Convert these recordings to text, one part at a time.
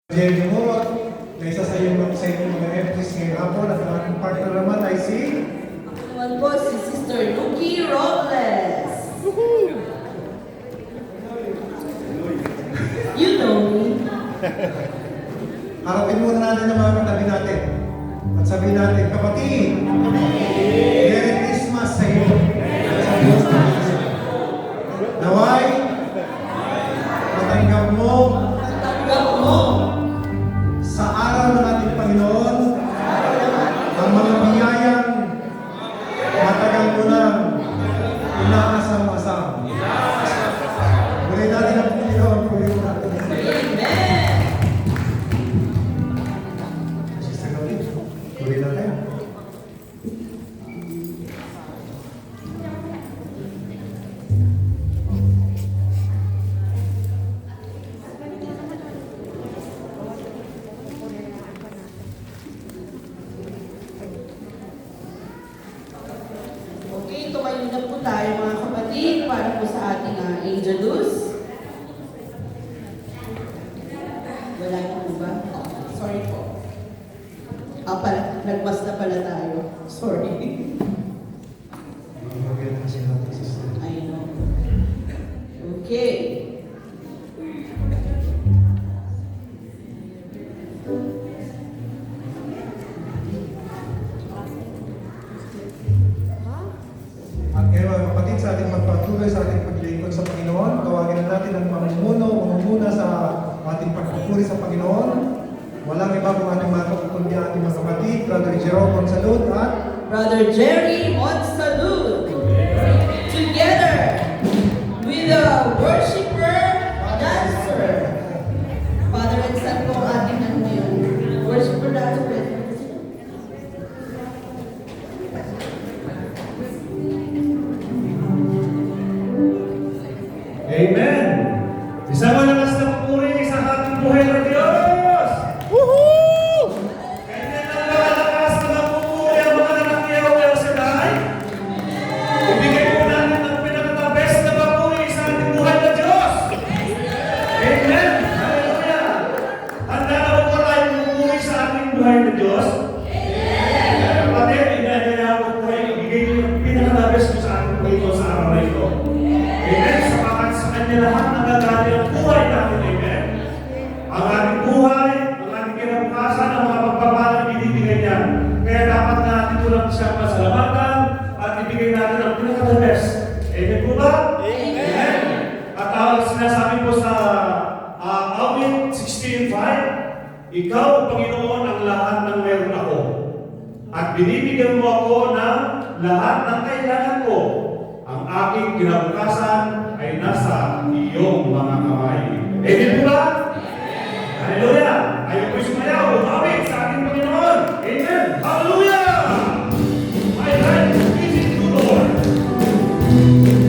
Jerry Murot, na isa sa inyong mga empties ngayong hapon at ang ating partner naman ay si Naman po si Sister Nuki Robles. You know me. harapin muna natin ang mga katabi natin at sabihin natin, kapatid, Merry Christmas sa iyo at sa Diyos na Kristo. Naway, matanggap mo sa araw ng ating Panginoon ang mga biyayang matagal mo nang inaasam-asam. Gawin natin ang Panginoon, gawin natin. Amen. Sister Gabi, gawin natin. Okay, tumayo na po tayo mga kapatid para po sa ating Angelus. Wala na po ba? Sorry po. Nagmas na pala tayo. Sorry. Gawin natin si natin, sister. I know. Okay. At ngayon mga kapatid, sa ating magpatuloy sa ating paglilingkod sa Panginoon, tawagin na natin ang mamumuna sa ating pagpupuri sa Panginoon. Walang iba kung ating mga kundi ating mga kapatid, Brother Jerome Monsalud at Brother Jerry Monsalud. Together with the worshiper dancer. Father and Son po ang ating ano ngayon. Worshiper dancer. Amen. Isang malakas na pupuri sa ating buhay ng Diyos. Woohoo! Ganyan ang malakas na pupuri ang mga anak ni El Shaddai. Ibigay po natin ang pinaka-best na pupuri sa ating buhay ng Diyos. Amen. Hallelujah. Handa na po ba tayong pupuri sa ating buhay ng Diyos? Kapatid, inanyayaw ko po ay ibigay niyo ang pinaka-best po sa ating buhay ito sa araw na ito. Amen. Sa kanya lahat ng gagawin ang buhay natin. Amen. Ang ating buhay, ang ating kinabukasan, ang mga pagpapalang binibigay niya. Kaya dapat natin tulang siya pasalamatan at ibigay natin ang pinaka-best. Amen po ba? Amen. At sinasabi po sa Awit 16:5, Ikaw, Panginoon, ang lahat ng meron ako. At binibigyan mo ako ng lahat ng kailangan ko. Ang aking kinabukasan ay nasa iyong mga kamay. Amen po ba? Hallelujah! Ayaw ko'y sumayaw, umawit sa ating Panginoon. Amen! Hallelujah! My life is in you, Lord. Hallelujah!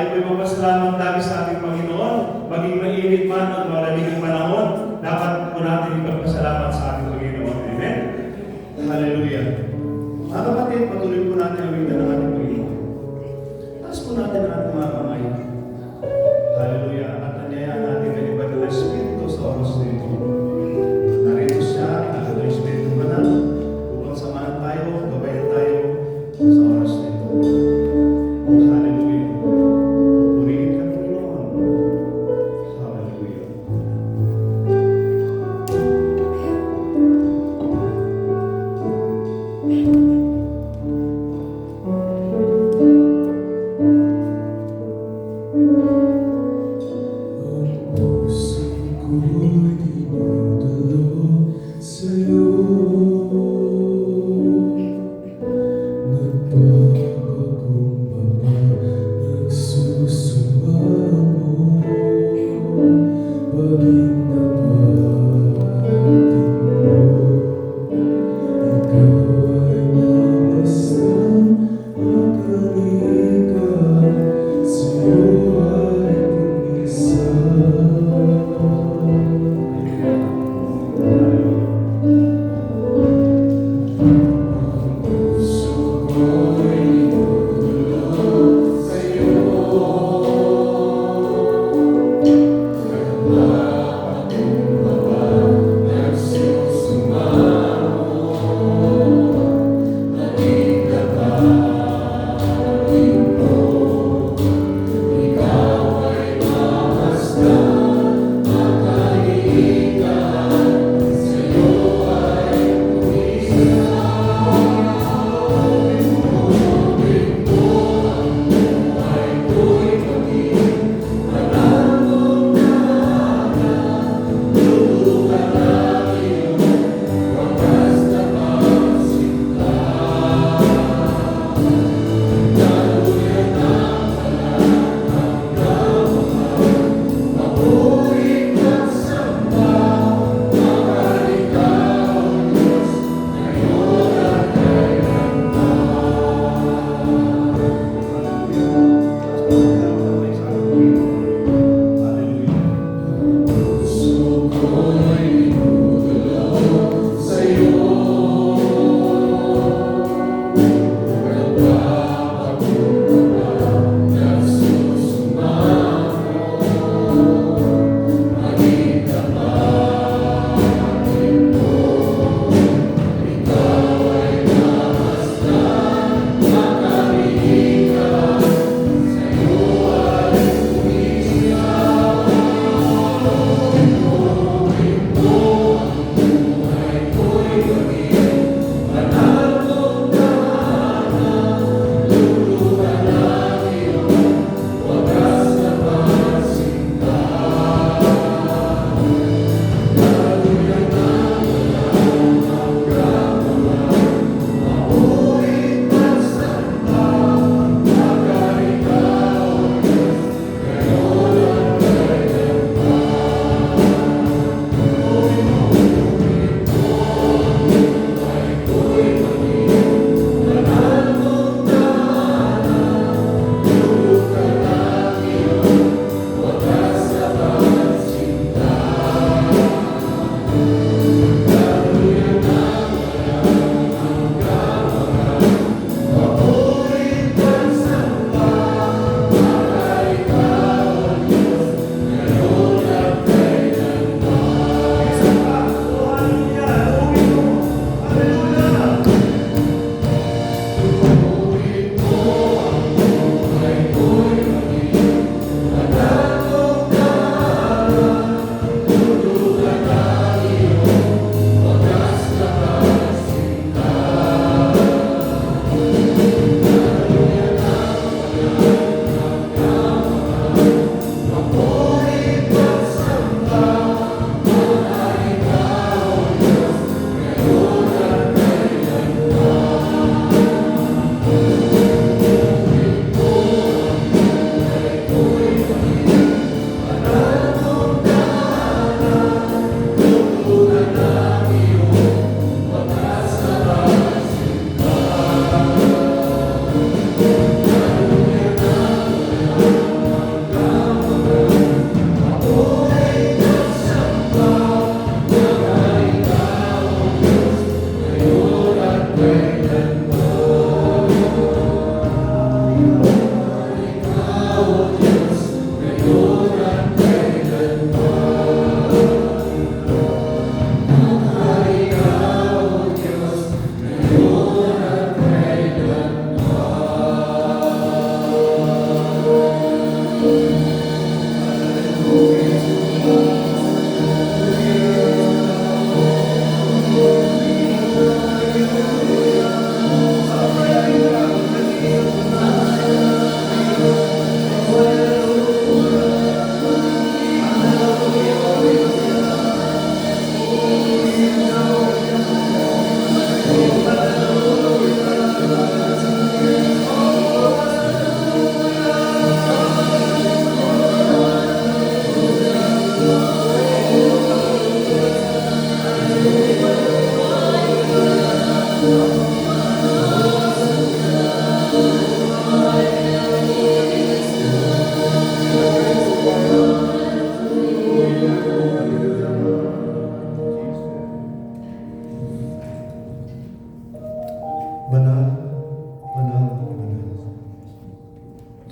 po'y magpasalamat lagi sa ating Panginoon, maging mainit man at malamig ang panahon, dapat po natin ipagpasalamat sa ating Panginoon. Amen? Hallelujah. Mga kapatid, patuloy po natin ang wika ng ating Panginoon. Taas po natin ang ating mga kamay. Hallelujah. At anyayaan natin ang iba ng Espiritu sa oras na ito. Narito siya, ang Espiritu Banal, upang samahan tayo, gabayan tayo sa oras na ito. Oh, hallelujah. Purihin ka, Panginoon. Hallelujah.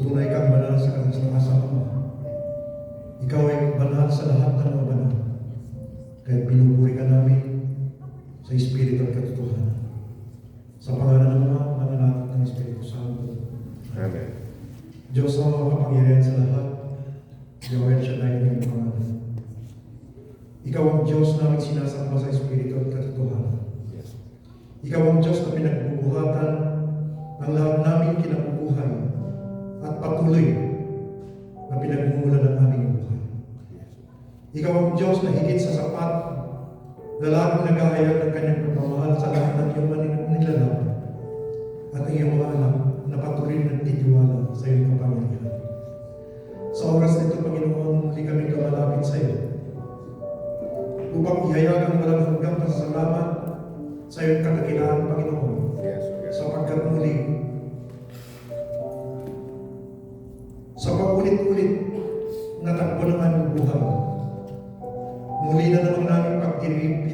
tunay kang banal sa kanilang kasama. Ikaw ay banal sa lahat ng mga banal. Kaya pinupuri ka namin sa Espiritu at katotohanan. Sa pangalan ng mga nananatot ng Espiritu Santo. Amen. Diyos ang makapangyarihan sa lahat. Yahweh Shaddai ng pangalan. Ikaw ang Diyos namin sinasamba sa Espiritu at katotohanan. Yes. Ikaw ang Diyos na pinagbubuhatan ng lahat namin kinabubuhay at patuloy na pinagmumula ng aming buhay. Ikaw ang Diyos na higit sa sapat na laging naghahayag ng kanyang pagmamahal sa lahat ng iyong nilalang at ang iyong mga anak na patuloy na nagtitiwala sa iyong kapangyarihan. Sa oras nito, Panginoon, muli kami lumalapit sa iyo upang ihayag ang walang hanggang pasasalamat sa iyong kadakilaan, Panginoon, Yes. Yes. sapagkat muli sa paulit-ulit na takbo ng aming buhay, muli na naman namin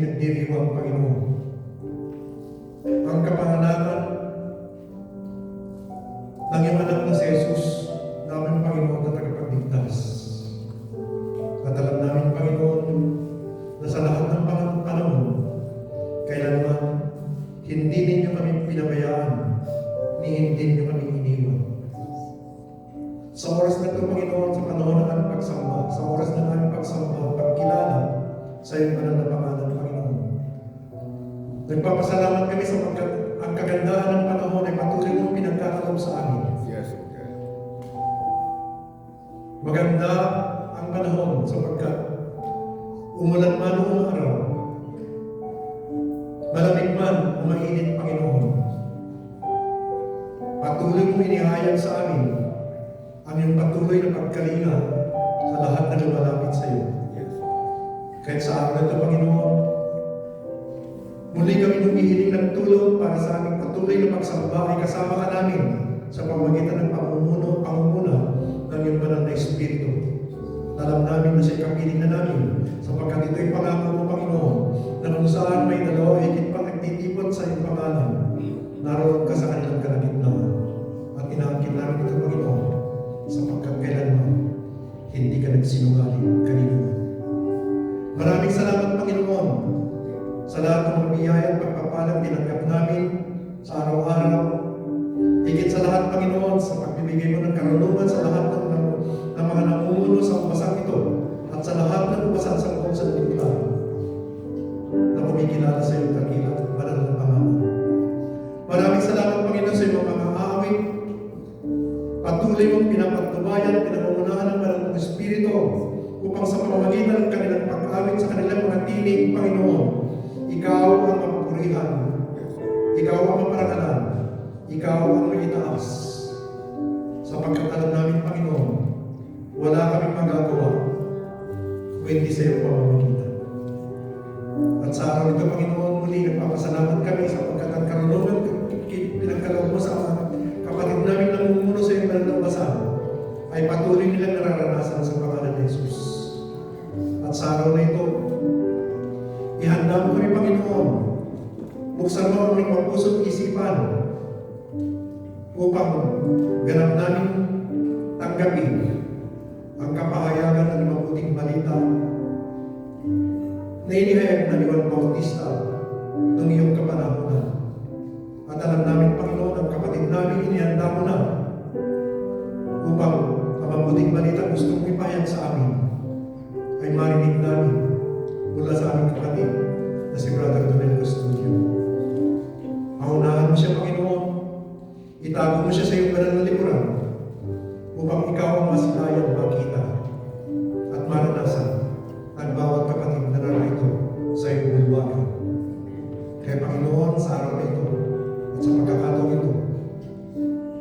pinagdiriwang, Panginoon, ang kapanganakan ng iyong anak na si Jesus, namin, Panginoon, na tagapagligtas. At alam namin, Panginoon, na sa lahat ng panahon, kailanman, hindi ninyo kami pinabayaan, ni hindi ninyo kami iniwan. Sa oras na ito, Panginoon, sa panahon ng aming pagsamba, sa oras ng aming pagsamba, pagkilala sa iyong banal na pangalan, Panginoon. Nagpapasalamat kami sapagkat ang kagandahan ng panahon ay patuloy mong pinagkakalob sa amin. Yes. Okay. Maganda ang panahon sapagkat umulan man o umaraw, malamig man o mainit, Panginoon, patuloy mong inihayag sa amin ang iyong patuloy na pagkalinga sa lahat na lumalapit sa iyo. Yes. Kahit sa araw na ito, Panginoon, muli kami humihiling ng tulong para sa aming patuloy na pagsamba ay kasama ka namin sa pamamagitan ng pangunguna ng iyong banal na Espiritu. Alam namin na siya'y kapiling na namin sapagkat ito'y pangako mo, Panginoon, na kung saan may dalawa higit pang nagtitipon sa iyong pangalan, naroon ka sa kanilang kalagitnaan. At inaangkin namin ito, Panginoon, sapagkat kailanman hindi ka nagsinungaling kanina. Maraming salamat, Panginoon, sa lahat ng biyaya at pagpapalang tinanggap namin sa araw-araw. Higit sa lahat, Panginoon, sa pagbibigay mo ng karunungan sa lahat ng mga namumuno sa umbasang ito at sa lahat ng umbasan sa loob sa lipunan na kumikilala sa iyong kakilat at banal na pangalan. Maraming salamat, Panginoon, sa iyong mga awit. Patuloy mong pinapatubayan, pinangungunahan ng banal ng Espiritu upang sa pamamagitan ng kanilang pag-awit sa kanilang mga tinig, Panginoon, ikaw ang mapupurihan, ikaw ang maparangalan, ikaw ang maitaas. Sapagkat alam namin, Panginoon, wala kaming magagawa kung hindi sa iyong pamamagitan. At sa araw nito, Panginoon, muli nagpapasalamat kami sapagkat ang karunungan pinagkaloob mo sa mga kapatid namin na namumuno sa iyong banal na basan ay patuloy nilang nararanasan sa pangalan ni Jesus. At sa araw na ito, ihanda mo kami, Panginoon. Buksan mo ang aming mga puso't isipan upang ganap namin tanggapin ang kapahayagan ng mabuting balita na inihayag ng Juan Bautista ng iyong kapanahunan. At alam namin, Panginoon, ang kapatid namin inihanda mo na upang ang mabuting balita gusto mong ipahayag sa amin ay marinig namin mula sa aming kapatid na si Brother Donel Custodio. Paunahan mo siya, Panginoon. Itago mo siya sa iyong banal na likuran upang ikaw ang masilayan makita at maranasan ang bawat kapatid na narito sa iyong bulwagan. Kaya, Panginoon, sa araw na ito at sa pagkakataong ito,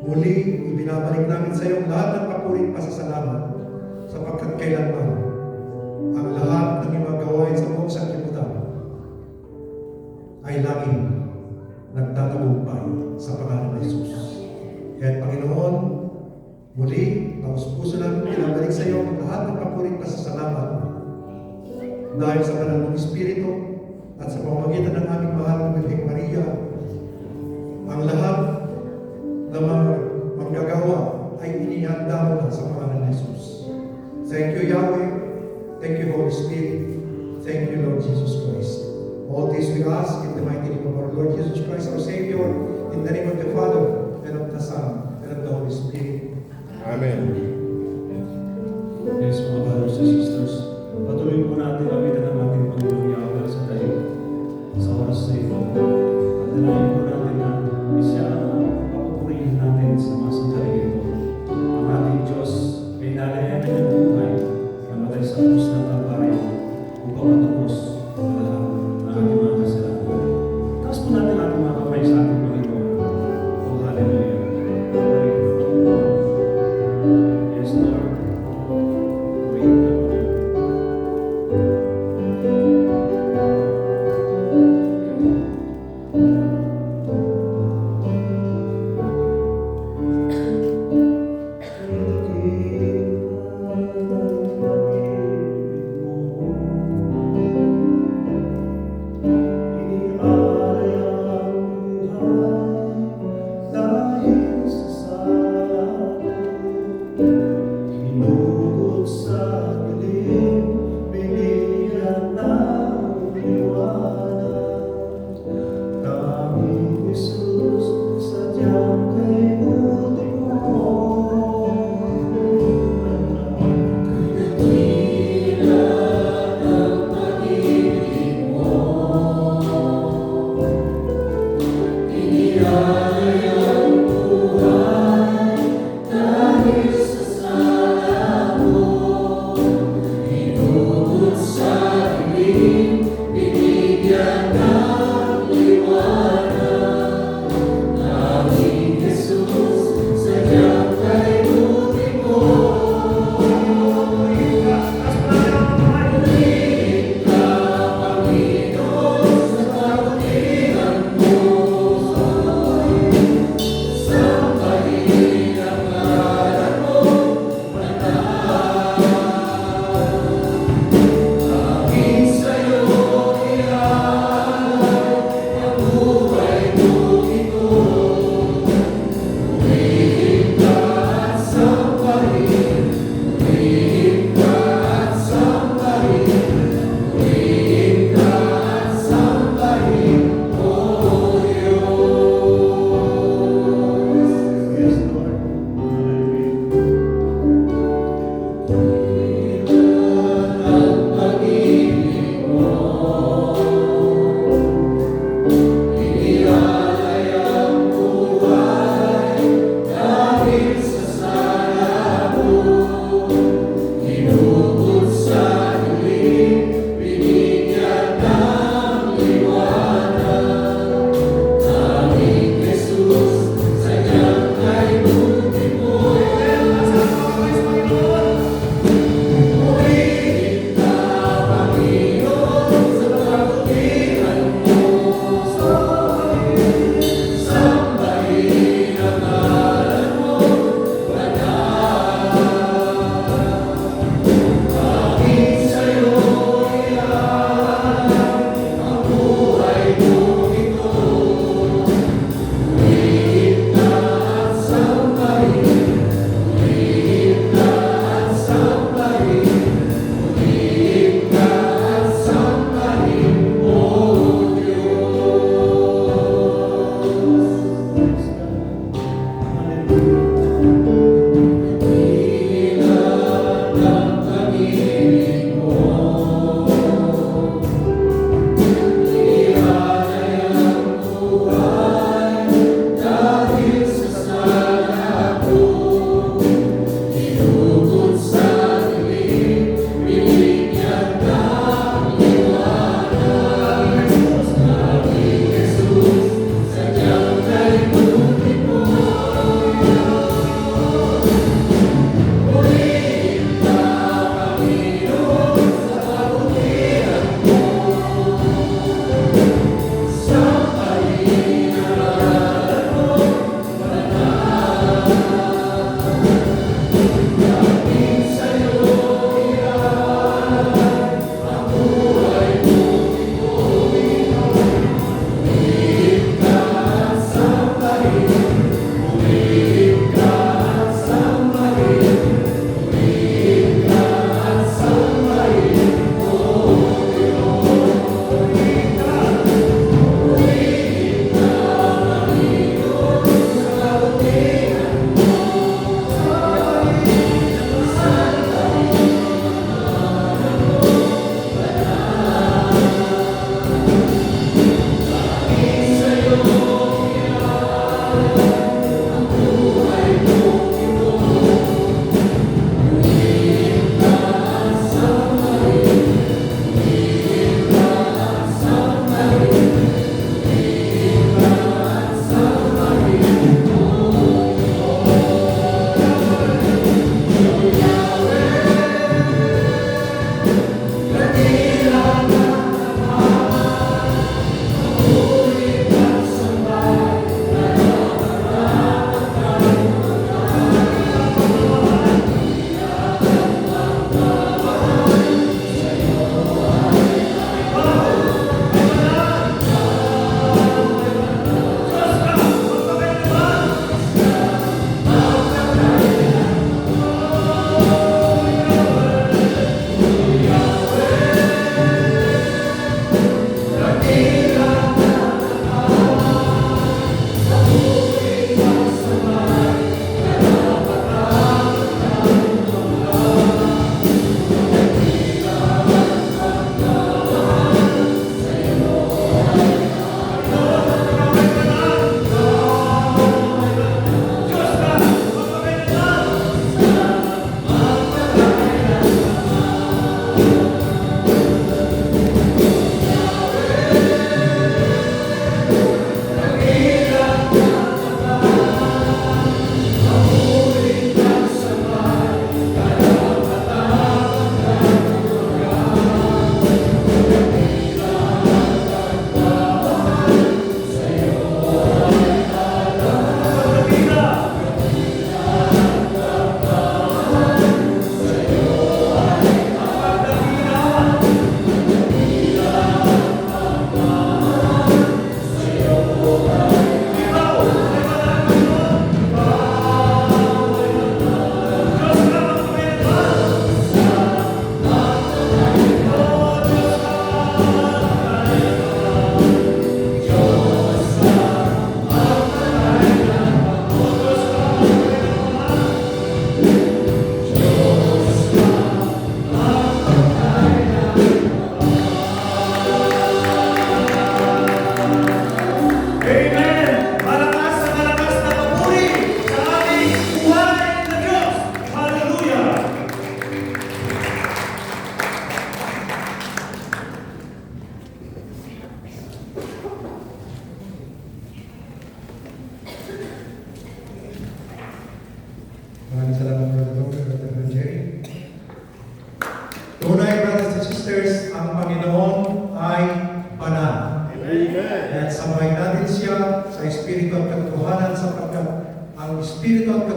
muli ibinabalik namin sa iyo lahat ng papuring pasasalamat sapagkat kailanman ang lahat ng iyong mga gawain sa buong sanlibutan ay laging nagtatagumpay sa pangalan ng Jesus. Kaya, Panginoon, muli, taos puso namin pinabalik sa iyo ang lahat ng papuring pasasalamat dahil sa banal ng Espiritu at sa pamamagitan ng aming mahal na Birheng Maria, ang lahat na manggagawa ay inihanda dinadamo na sa pangalan ni Jesus. Thank you, Yahweh. Thank you, Holy Spirit. Thank you, Lord Jesus Christ. All this we ask in the mighty name of our Lord Jesus Christ, our Savior, in the name of the Father, and of the Son, and of the Holy Spirit. Amen. Yes, mga brothers and sisters, patuloy po natin awitan ang ating Panginoong Yahweh sa tayo sa oras na ito. At dalayan po natin na siya ang papupurihin natin sa mga sandali ito. Ang ating Diyos ay nalayan ng buhay, namatay sa krus ng Kalbaryo upang matubos ang lahat ng ating mga kasalanan. Taas po natin ang ating mga kamay sa ating Panginoon. Oh, hallelujah. Yes, Lord.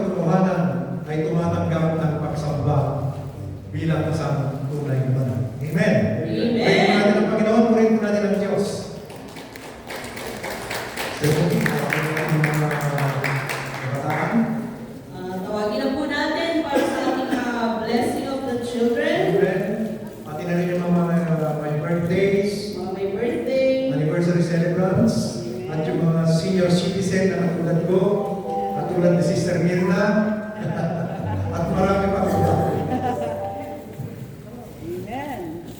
katotohanan ay tumatanggap ng pagsamba bilang isang tunay na banal. Amen. Amen. Purihin natin ang Panginoon, purihin natin ang Diyos. So, mga kabataan, Tawagin na po natin para sa ating blessing of the children. children, pati na rin yung mga may birthdays, Mga may birthday. anniversary celebrants, at yung mga senior citizen na katulad ko, katulad ni Sister Mirna, at marami pa po.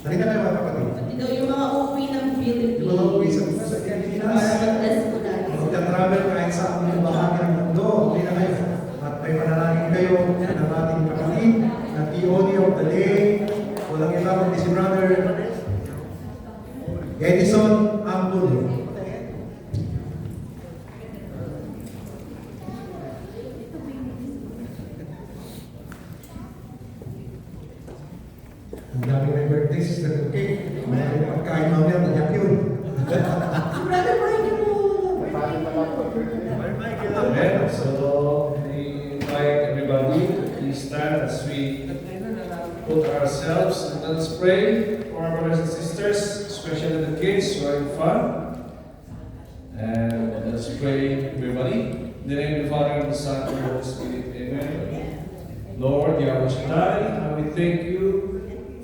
Halika na mga kapatid. At ito yung mga uwi ng Philippines. Yung mga uwi sa Pilipinas, Para mag-bless po natin. magta-travel kahit sa ang bahagi ng mundo, hindi na kayo. At may panalangin kayo ng ating kapatid, na TOD of the day, walang iba kundi si Brother Edison Ampulo. Ang dami may birthday, Sister Okay. May pagkain mamaya, nagyak yun. Brother Michael po. Amen. So we invite everybody to please stand as we put ourselves and let's pray for our brothers and sisters, especially the kids who are in fun. And let's pray, everybody. In the name of the Father, and the Son, and the Holy Spirit. Amen. Lord, Yahweh Shaddai, we thank you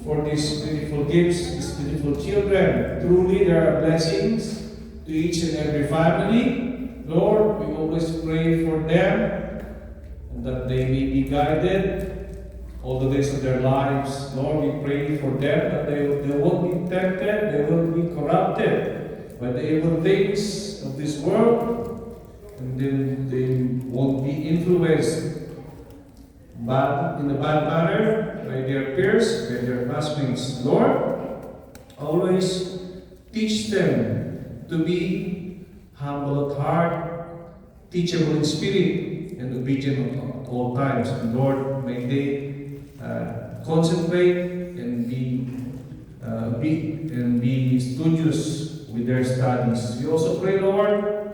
for these beautiful gifts, these beautiful children. Truly, there are blessings to each and every family. Lord, we always pray for them and that they may be guided all the days of their lives. Lord, we pray for them that they won't be tempted, they won't be corrupted by the evil things of this world, and then they won't be influenced in a bad manner by their peers, by their classmates. Lord, always teach them to be humble at heart, teachable in spirit, and obedient at all times. And Lord, may they concentrate and be studious with their studies. We also pray, Lord,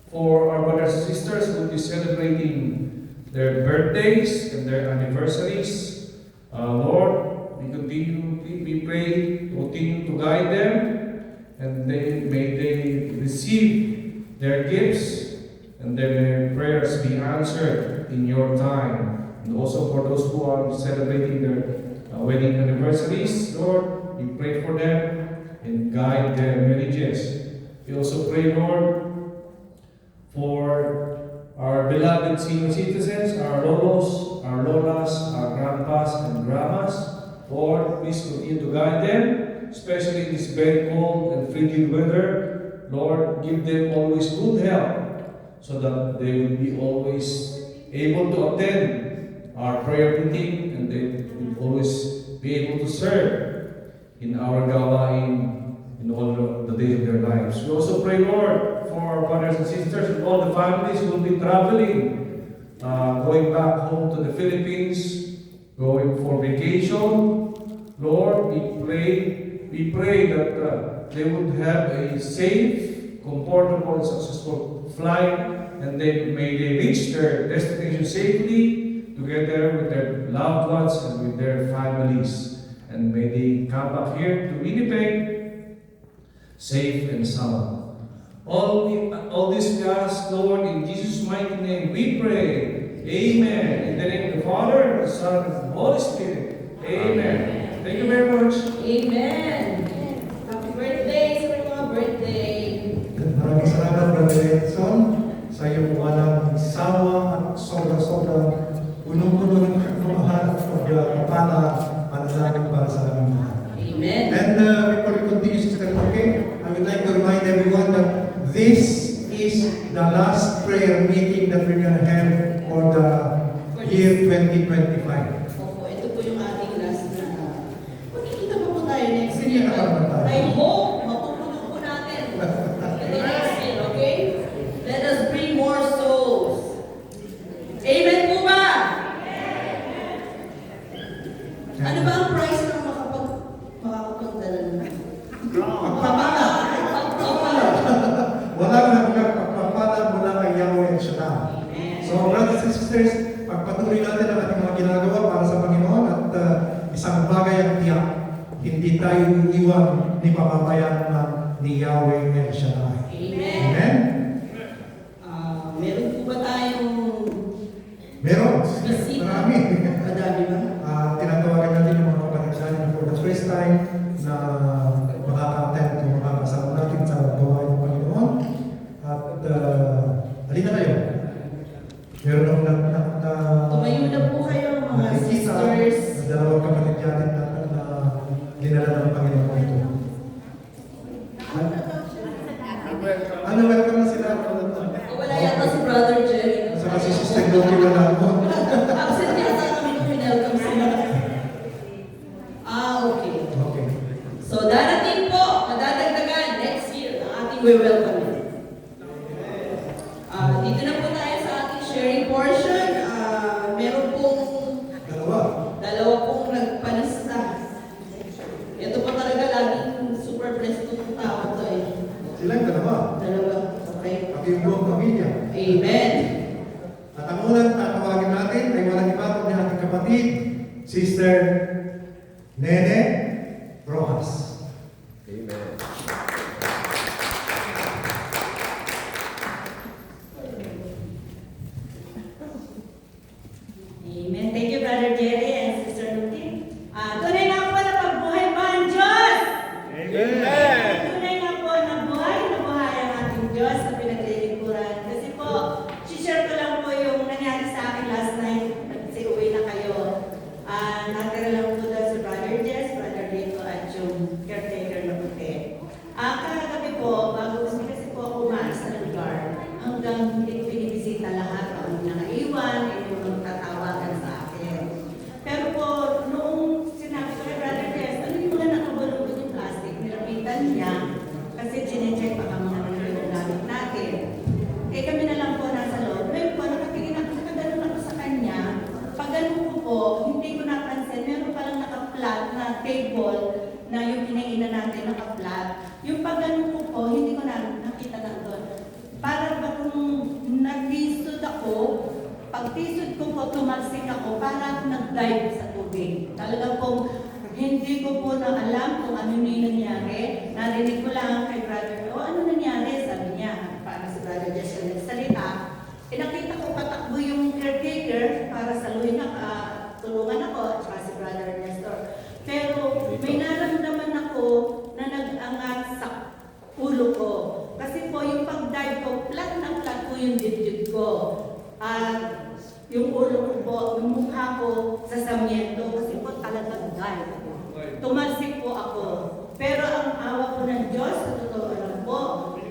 for our brothers and sisters who will be celebrating their birthdays and their anniversaries. Lord, we pray, continue to guide them, and may they receive their gifts, and their prayers be answered in your time. And also for those who are celebrating their wedding anniversaries, Lord, we pray for them and guide their marriages. We also pray, Lord, for our beloved senior citizens, our lolos, our lolas, our grandpas and grandmas. Lord, please continue to guide them, especially in this very cold and frigid weather. Lord, give them always good health, so that they will be always able to attend our prayer meeting, and they will always be able to serve in our gawain in all the days of their lives. We also pray, Lord, for our brothers and sisters and all the families who will be traveling, going back home to the Philippines, going for vacation. Lord, we pray that they would have a safe, comfortable, and successful flight, and then may they reach their destination safely together with their loved ones and with their families. And may they come back here to Winnipeg safe and sound. All this we ask, Lord, in Jesus' mighty name we pray. Amen. In the name of the Father, the Son, and the Holy Spirit. Amen. Thank you very much. Amen. Happy birthday sa mga birthday. Maraming salamat, Brother Edson, sa iyong walang sawa at sobra-sobra punong-puno ng pagmamahal at pagpapala panalangin para sa aming lahat. Amen. And before we continue, Sister Okay, I would like to remind everyone that this is the last prayer meeting that we're going to have for the year 2025. Opo, ito po yung ating last na. Magkikita pa po tayo next Sige, year. naman tayo. I hope mapupulong po natin. Ito next year, okay? Let us bring more souls. Amen po ba? Ano ba ang price ng makakapagdala naman? Pagpapala. Pagpapala. Walang nagpapapala mula kay Yahweh Shaddai. So, brothers and sisters, hindi tayo iiwan ni papabayaan ni Yahweh El Shaddai. Amen. Amen? Meron po ba tayong Meron. bisita? Marami. Madami ba? Tinatawagan natin yung mga kapatid natin for the first time na makaka-attend o makakasama natin sa gawain ng Panginoon. At halina kayo. Meron akong Tumayo na po kayo mga nakikita sisters. na dalawang kapatid natin na dinala ng Panginoon ito. Ano, welcome na sila. Wala yata si Brother Jerry. Saka si Sister Doki wala ako. Absent yata kami nung pinelcome sila. Okay. Okay. So darating po, madadagdagan next year ang ating welcome. Dito na po tayo sa ating sharing portion. Meron pong dalawa pong nagpanasta. Ito po talaga laging super presto ng tao to eh. Silang dalawa. Dalawa. Okay. Pati yung buong pamilya. Amen. At ang unang tatawagin natin ay walang iba kundi ating kapatid, Sister Nene Rojas. Amen. Amen. Thank you, Brother Jerry and Sister Lutin. Tunay na po na pagbuhay ba ang Diyos? Amen. Tunay na po na buhay ang ating Diyos na pinaglilingkuran. Kasi po, share ko lang po yung nangyari sa akin last night. Kasi uwi na kayo. Natira lang po doon si Brother Jess, Brother Rico, at yung caretaker na puti. Kagabi po, bago kasi po ako umalis na lugar, hanggang hindi ko binibisita lahat ang naiwan, yung magtatawagan sa akin. Pero po, noong sinabi ko kay Brother Jess, ano yung mga nakabulong yung plastic, nilapitan niya, kasi chinecheck pa ang mga yung gamit natin. Eh kami na lang po nasa loob. Ngayon po, nakatingin ako, nakaganon ako sa kanya. Pag ganun ko po, hindi ko napansin, meron palang naka-flat na table na yung kinainan natin naka-flat. Yung pag ganun ko po, hindi ko na nakita na doon. Para ba kung nag-tisod ako, pag tisod ko po, tumagsik ako, para nag-dive sa tubig. Talagang pong hindi ko po na alam kung ano yung nangyari. Narinig ko lang kay Brother, ano nangyari? Sabi niya, para si Brother Jess yung nagsalita. Nakita ko patakbo yung caretaker para saluhin tulungan ako at saka si Brother Nestor. Pero may naramdaman ako na nag-angat sa ulo ko. Kasi po yung pag-dive ko, flat na flat po yung dibdib ko. At yung ulo ko po, yung mukha ko sa samiento kasi po talagang dive. Tumalsik po ako. Pero ang awa po ng Diyos, sa totoo lang po,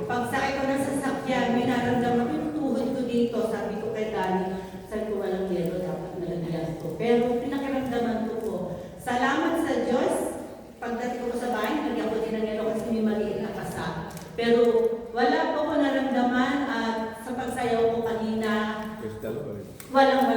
pagsakay ko ng sasakyan, may naramdaman ko yung tuhod ko dito. Sabi ko kay Danny, sabi ko walang yelo, dapat nalagyan ko. Pero pinakiramdaman ko po, salamat sa Diyos. Pagdating ko sa bahay, nalagyan ko din ng yelo kasi may maliit na kasa. Pero wala po ko naramdaman at sa pagsayaw ko kanina, walang